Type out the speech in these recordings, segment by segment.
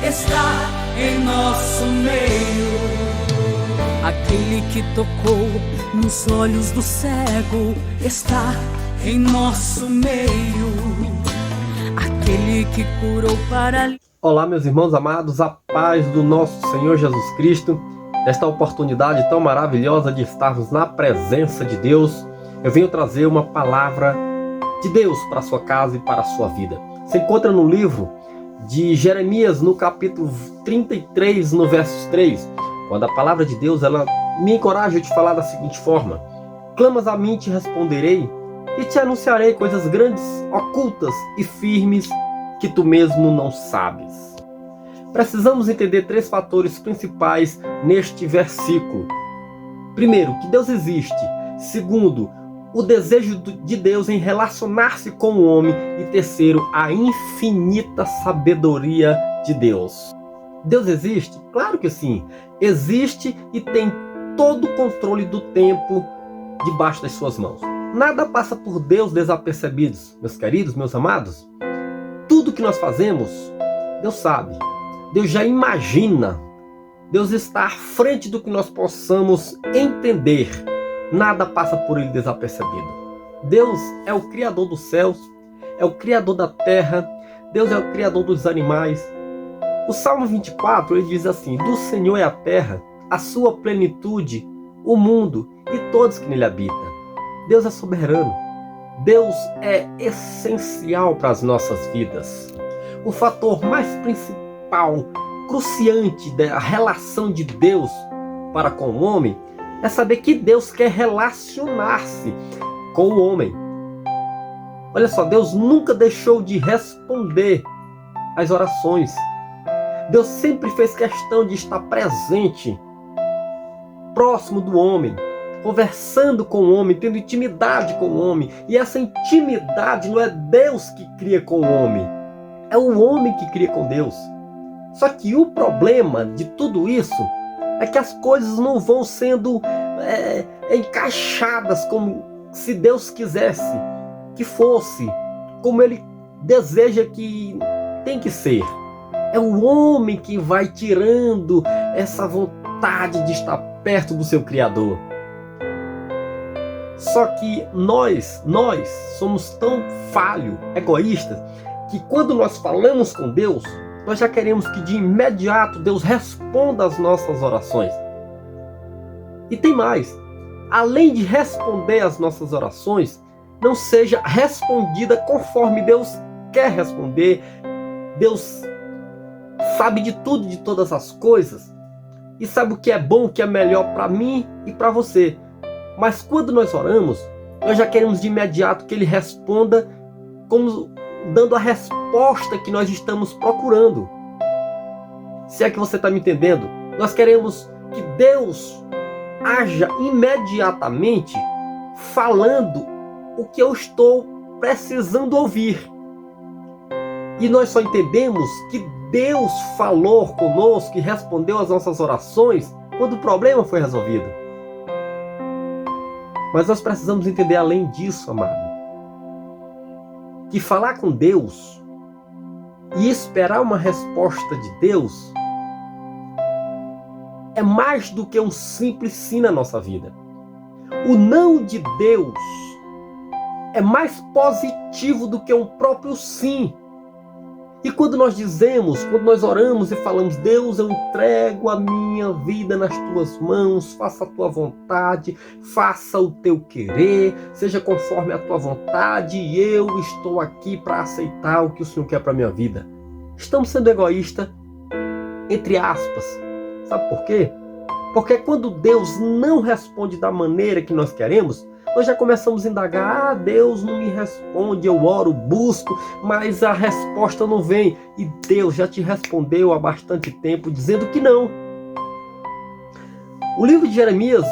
está em nosso meio. Aquele que tocou nos olhos do cego está em nosso meio. Aquele que curou paralítico. Olá, meus irmãos amados, a paz do nosso Senhor Jesus Cristo. Nesta oportunidade tão maravilhosa de estarmos na presença de Deus, eu venho trazer uma palavra de Deus para a sua casa e para a sua vida. Se encontra no livro de Jeremias, no capítulo 33, no verso 3, quando a palavra de Deus ela me encoraja a te falar da seguinte forma: clamas a mim, te responderei, e te anunciarei coisas grandes, ocultas e firmes que tu mesmo não sabes. Precisamos entender três fatores principais neste versículo. Primeiro, que Deus existe. Segundo, o desejo de Deus em relacionar-se com o homem. E terceiro, a infinita sabedoria de Deus. Deus existe? Claro que sim. Existe e tem todo o controle do tempo debaixo das suas mãos. Nada passa por Deus desapercebidos, meus queridos, meus amados. Tudo que nós fazemos, Deus sabe. Deus já imagina. Deus está à frente do que nós possamos entender. Nada passa por Ele desapercebido. Deus é o Criador dos céus, é o Criador da terra, Deus é o Criador dos animais. O Salmo 24, ele diz assim: do Senhor é a terra, a sua plenitude, o mundo e todos que nele habitam. Deus é soberano. Deus é essencial para as nossas vidas. O fator mais principal, cruciante da relação de Deus para com o homem é saber que Deus quer relacionar-se com o homem. Olha só, Deus nunca deixou de responder às orações. Deus sempre fez questão de estar presente, próximo do homem, conversando com o homem, tendo intimidade com o homem. E essa intimidade não é Deus que cria com o homem, é o homem que cria com Deus. Só que o problema de tudo isso é que as coisas não vão sendo encaixadas como se Deus quisesse que fosse, como Ele deseja que tem que ser. É o homem que vai tirando essa vontade de estar perto do seu Criador. Só que nós somos tão falhos, egoístas, que quando nós falamos com Deus, nós já queremos que de imediato Deus responda às nossas orações. E tem mais. Além de responder às nossas orações, não seja respondida conforme Deus quer responder. Deus sabe de tudo, de todas as coisas. E sabe o que é bom, o que é melhor para mim e para você. Mas quando nós oramos, nós já queremos de imediato que Ele responda como dando a resposta que nós estamos procurando. Se é que você está me entendendo, nós queremos que Deus haja imediatamente falando o que eu estou precisando ouvir. E nós só entendemos que Deus falou conosco e respondeu às nossas orações quando o problema foi resolvido. Mas nós precisamos entender além disso, amado, que falar com Deus e esperar uma resposta de Deus é mais do que um simples sim na nossa vida. O não de Deus é mais positivo do que um próprio sim. E quando nós dizemos, quando nós oramos e falamos: Deus, eu entrego a minha vida nas tuas mãos, faça a tua vontade, faça o teu querer, seja conforme a tua vontade, e eu estou aqui para aceitar o que o Senhor quer para a minha vida. Estamos sendo egoístas, entre aspas. Sabe por quê? Porque quando Deus não responde da maneira que nós queremos, nós já começamos a indagar: Deus não me responde, eu oro, busco, mas a resposta não vem. E Deus já te respondeu há bastante tempo dizendo que não. O livro de Jeremias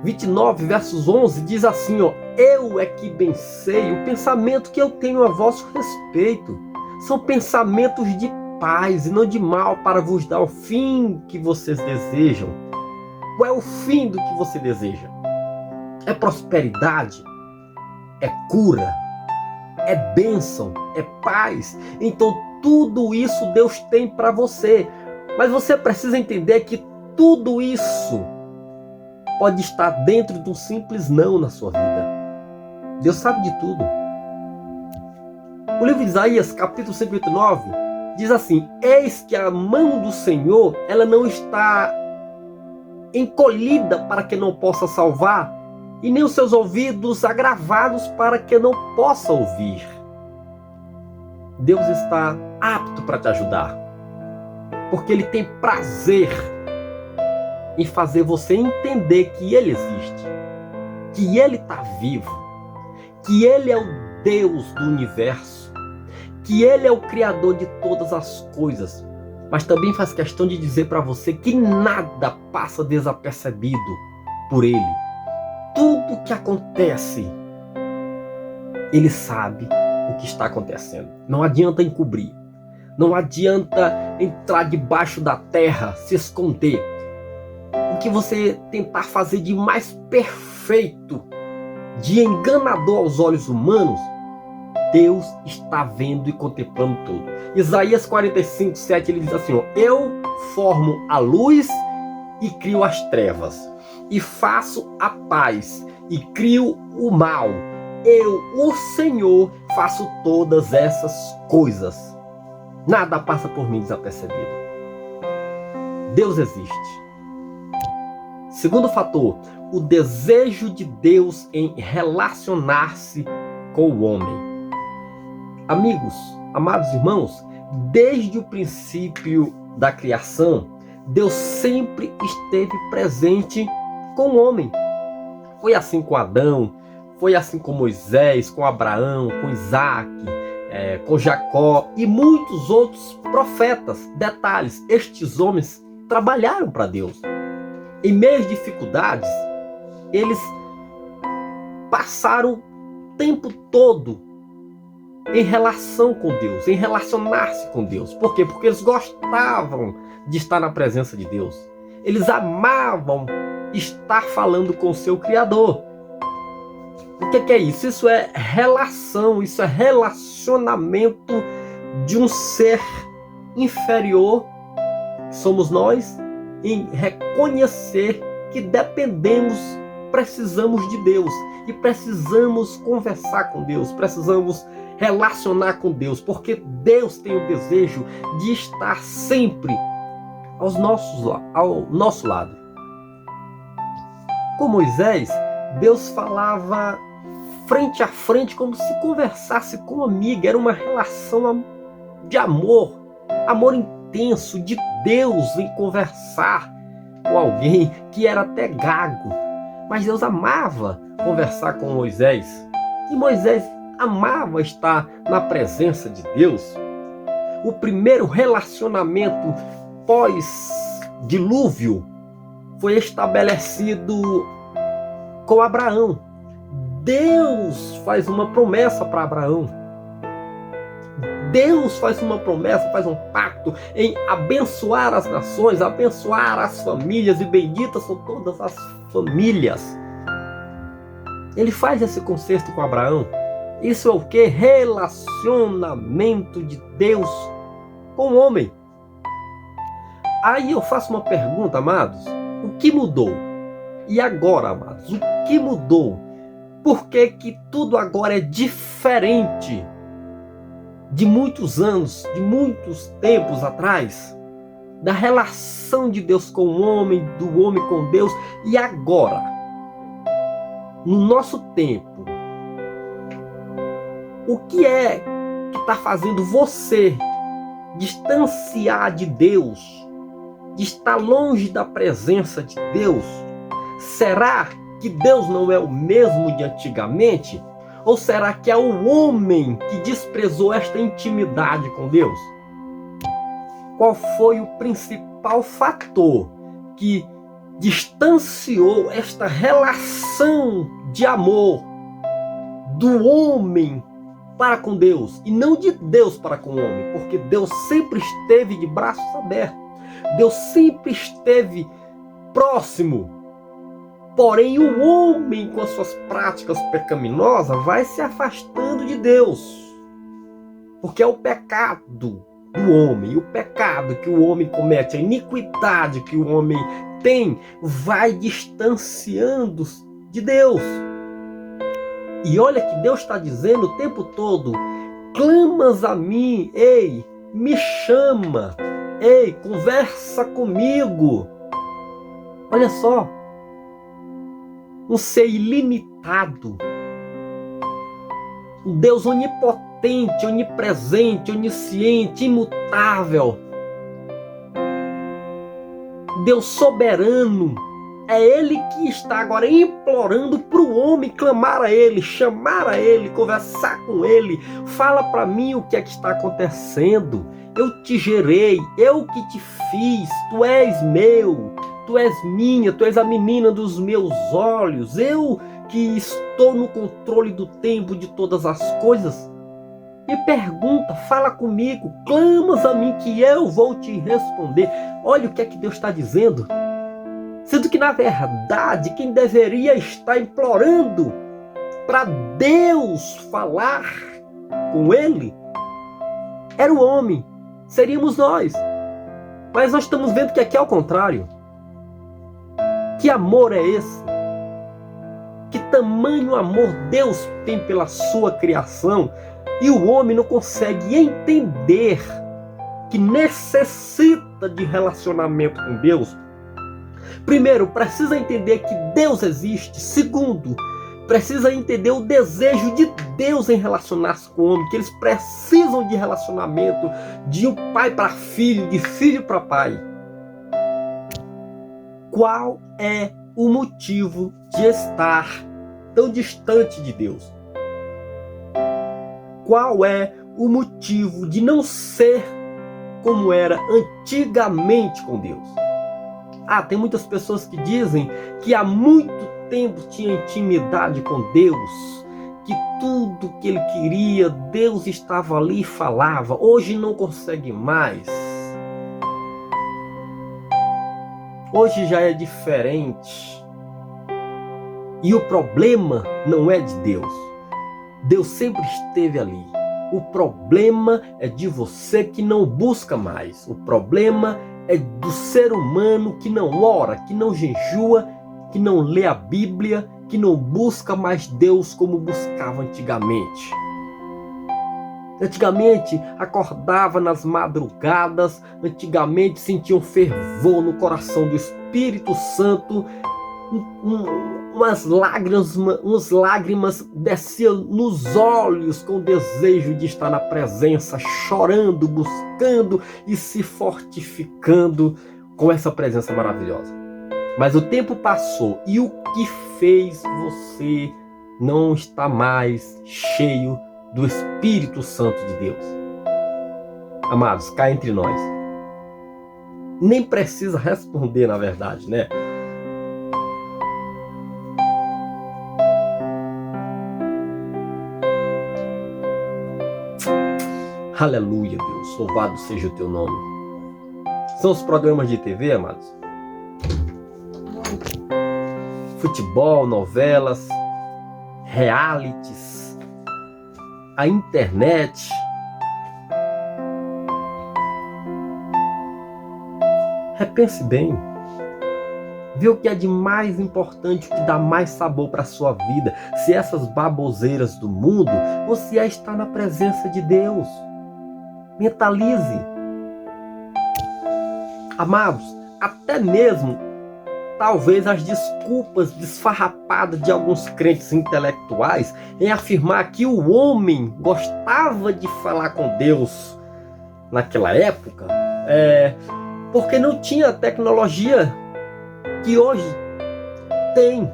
29, versos 11, diz assim: eu é que bem sei o pensamento que eu tenho a vosso respeito. São pensamentos de paz e não de mal, para vos dar o fim que vocês desejam. Qual é o fim do que você deseja? É prosperidade? É cura? É bênção? É paz? Então tudo isso Deus tem para você. Mas você precisa entender que tudo isso pode estar dentro de um simples não na sua vida. Deus sabe de tudo. O livro de Isaías, capítulo 59, diz assim: eis que a mão do Senhor, ela não está encolhida para que não possa salvar, e nem os seus ouvidos agravados para que não possa ouvir. Deus está apto para te ajudar, porque Ele tem prazer em fazer você entender que Ele existe, que Ele está vivo, que Ele é o Deus do universo, que Ele é o Criador de todas as coisas. Mas também faz questão de dizer para você que nada passa desapercebido por Ele. Tudo que acontece, Ele sabe o que está acontecendo. Não adianta encobrir. Não adianta entrar debaixo da terra, se esconder. O que você tentar fazer de mais perfeito, de enganador aos olhos humanos, Deus está vendo e contemplando tudo. Isaías 45, 7, ele diz assim: eu formo a luz e crio as trevas, e faço a paz e crio o mal. Eu, o Senhor, faço todas essas coisas. Nada passa por mim desapercebido. Deus existe. Segundo fator, o desejo de Deus em relacionar-se com o homem. Amigos, amados irmãos, desde o princípio da criação, Deus sempre esteve presente com o homem. Foi assim com Adão, foi assim com Moisés, com Abraão, com Isaac, com Jacó e muitos outros profetas. Detalhes, estes homens trabalharam para Deus. Em meio às dificuldades, eles passaram o tempo todo em relação com Deus, em relacionar-se com Deus. Por quê? Porque eles gostavam de estar na presença de Deus. Eles amavam estar falando com o seu Criador. O que é isso? Isso é relação, isso é relacionamento de um ser inferior, que somos nós, em reconhecer que dependemos, precisamos de Deus e precisamos conversar com Deus, precisamos relacionar com Deus, porque Deus tem o desejo de estar sempre ao nosso lado. Com Moisés, Deus falava frente a frente, como se conversasse com uma amiga. Era uma relação de amor intenso, de Deus em conversar com alguém que era até gago. Mas Deus amava conversar com Moisés, e Moisés amava estar na presença de Deus. O primeiro relacionamento pós-dilúvio foi estabelecido com Abraão. Deus faz uma promessa para Abraão. Deus faz uma promessa, faz um pacto em abençoar as nações, abençoar as famílias, e benditas são todas as famílias. Ele faz esse concerto com Abraão. Isso é o que? Relacionamento de Deus com o homem. Aí eu faço uma pergunta, amados: o que mudou? E agora, amados, o que mudou? Por que que tudo agora é diferente de muitos anos, de muitos tempos atrás? Da relação de Deus com o homem, do homem com Deus. E agora, no nosso tempo, o que é que está fazendo você distanciar de Deus, de estar longe da presença de Deus? Será que Deus não é o mesmo de antigamente? Ou será que é o homem que desprezou esta intimidade com Deus? Qual foi o principal fator que distanciou esta relação de amor do homem para com Deus, e não de Deus para com o homem? Porque Deus sempre esteve de braços abertos, Deus sempre esteve próximo. Porém, o homem, com as suas práticas pecaminosas, vai se afastando de Deus, porque é o pecado do homem, o pecado que o homem comete, a iniquidade que o homem tem, vai distanciando de Deus. E olha que Deus está dizendo o tempo todo: clamas a mim, ei, me chama, ei, conversa comigo. Olha só, um ser ilimitado, um Deus onipotente, onipresente, onisciente, imutável, Deus soberano. É Ele que está agora implorando para o homem clamar a Ele, chamar a Ele, conversar com Ele. Fala para mim o que é que está acontecendo. Eu te gerei, eu que te fiz, tu és meu, tu és minha, tu és a menina dos meus olhos. Eu que estou no controle do tempo, de todas as coisas. Me pergunta, fala comigo, clamas a mim que eu vou te responder. Olha o que é que Deus está dizendo. Sendo que, na verdade, quem deveria estar implorando para Deus falar com ele era o homem, seríamos nós. Mas nós estamos vendo que aqui é o contrário. Que amor é esse? Que tamanho amor Deus tem pela sua criação, e o homem não consegue entender que necessita de relacionamento com Deus. Primeiro, precisa entender que Deus existe. Segundo, precisa entender o desejo de Deus em relacionar-se com o homem, que eles precisam de relacionamento, de um pai para filho, de filho para pai. Qual é o motivo de estar tão distante de Deus? Qual é o motivo de não ser como era antigamente com Deus? Tem muitas pessoas que dizem que há muito tempo tinha intimidade com Deus, que tudo que ele queria, Deus estava ali e falava. Hoje não consegue mais. Hoje já é diferente. E o problema não é de Deus. Deus sempre esteve ali. O problema é de você que não busca mais. O problema é do ser humano que não ora, que não jejua, que não lê a Bíblia, que não busca mais Deus como buscava antigamente. Antigamente acordava nas madrugadas, antigamente sentia um fervor no coração do Espírito Santo, umas lágrimas desciam nos olhos com o desejo de estar na presença, chorando, buscando e se fortificando com essa presença maravilhosa. Mas o tempo passou e o que fez você não estar mais cheio do Espírito Santo de Deus? Amados, cá entre nós, nem precisa responder, na verdade, né? Aleluia, Deus, louvado seja o teu nome. São os programas de TV, amados. Futebol, novelas, realities, a internet. Repense bem. Vê o que é de mais importante, o que dá mais sabor para a sua vida. Se essas baboseiras do mundo, ou se é estar na presença de Deus. Mentalize. Amados, até mesmo talvez as desculpas desfarrapadas de alguns crentes intelectuais em afirmar que o homem gostava de falar com Deus naquela época, porque não tinha a tecnologia que hoje tem.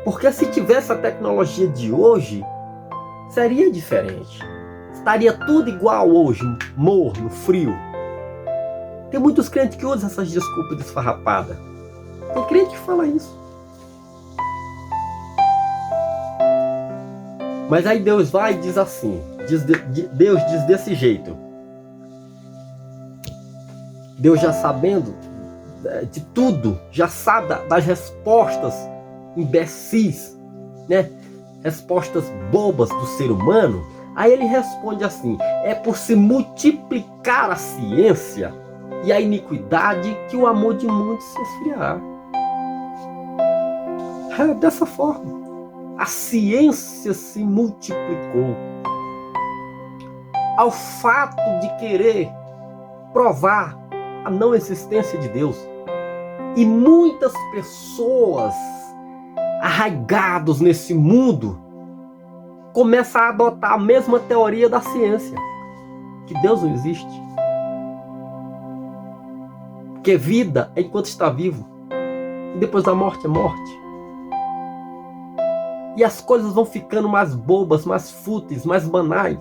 Porque se tivesse a tecnologia de hoje, seria diferente. Estaria tudo igual hoje, morno, frio. Tem muitos crentes que usam essas desculpas desfarrapadas. Tem crente que fala isso. Mas aí Deus vai e diz assim, Deus diz desse jeito. Deus já sabendo de tudo, já sabe das respostas imbecis, né? Respostas bobas do ser humano. Aí ele responde assim: é por se multiplicar a ciência e a iniquidade que o amor de muitos se esfriará. É dessa forma. A ciência se multiplicou ao fato de querer provar a não existência de Deus. E muitas pessoas arraigados nesse mundo começam a adotar a mesma teoria da ciência, que Deus não existe. Porque vida é enquanto está vivo, e depois da morte é morte. E as coisas vão ficando mais bobas, mais fúteis, mais banais.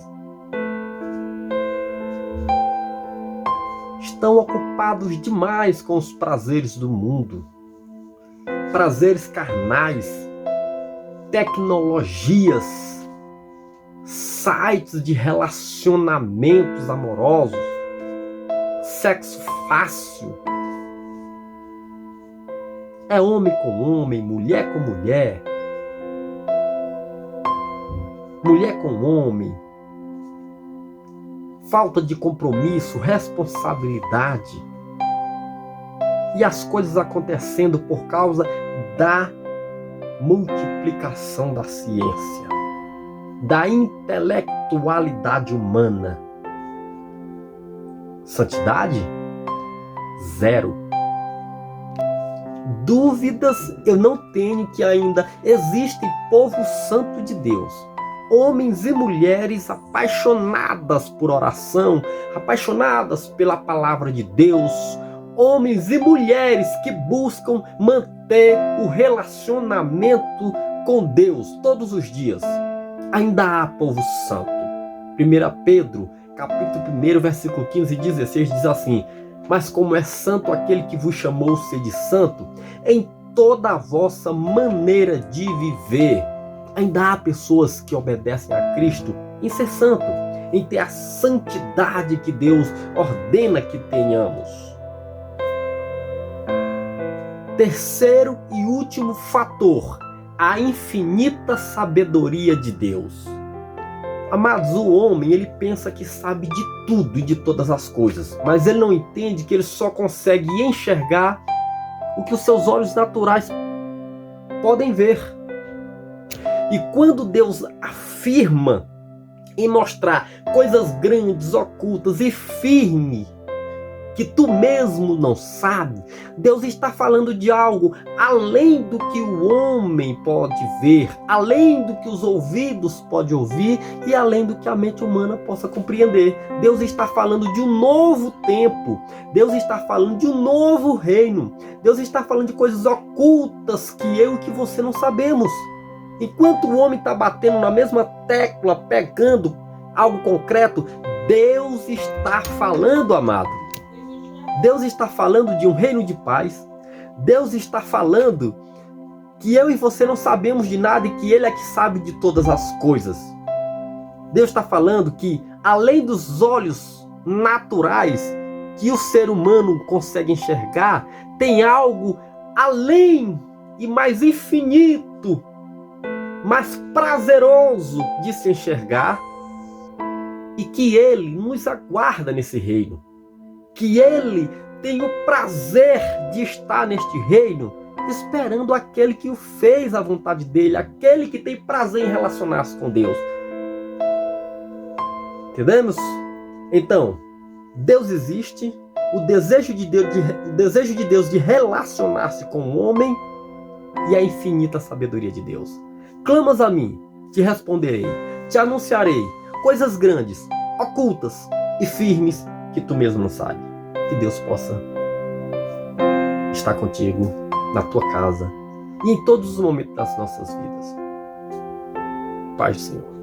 Estão ocupados demais com os prazeres do mundo. Prazeres carnais, tecnologias, sites de relacionamentos amorosos, sexo fácil. É homem com homem, mulher com mulher. Mulher com homem, falta de compromisso, responsabilidade, e as coisas acontecendo por causa da multiplicação da ciência, da intelectualidade humana. Santidade? Zero. Dúvidas eu não tenho que ainda existe povo santo de Deus. Homens e mulheres apaixonadas por oração, apaixonadas pela palavra de Deus, homens e mulheres que buscam manter o relacionamento com Deus todos os dias. Ainda há povo santo. 1 Pedro, capítulo 1, versículo 15 e 16 diz assim: mas como é santo aquele que vos chamou sede santo, em toda a vossa maneira de viver. Ainda há pessoas que obedecem a Cristo em ser santo, em ter a santidade que Deus ordena que tenhamos. Terceiro e último fator, a infinita sabedoria de Deus. Amados, o homem, ele pensa que sabe de tudo e de todas as coisas, mas ele não entende que ele só consegue enxergar o que os seus olhos naturais podem ver. E quando Deus afirma em mostrar coisas grandes, ocultas e firmes, que tu mesmo não sabe, Deus está falando de algo além do que o homem pode ver, além do que os ouvidos podem ouvir e além do que a mente humana possa compreender. Deus está falando de um novo tempo, Deus está falando de um novo reino, Deus está falando de coisas ocultas que eu e que você não sabemos. Enquanto o homem está batendo na mesma tecla, pegando algo concreto, Deus está falando, amado. Deus está falando de um reino de paz. Deus está falando que eu e você não sabemos de nada e que Ele é que sabe de todas as coisas. Deus está falando que, além dos olhos naturais que o ser humano consegue enxergar, tem algo além e mais infinito, mais prazeroso de se enxergar, e que Ele nos aguarda nesse reino, que Ele tem o prazer de estar neste reino, esperando aquele que o fez à vontade dEle, aquele que tem prazer em relacionar-se com Deus. Entendemos? Então, Deus existe, o desejo de Deus de relacionar-se com o homem e a infinita sabedoria de Deus. Clamas a mim, te responderei, te anunciarei coisas grandes, ocultas e firmes que tu mesmo não sabe. Que Deus possa estar contigo, na tua casa e em todos os momentos das nossas vidas. Paz do Senhor.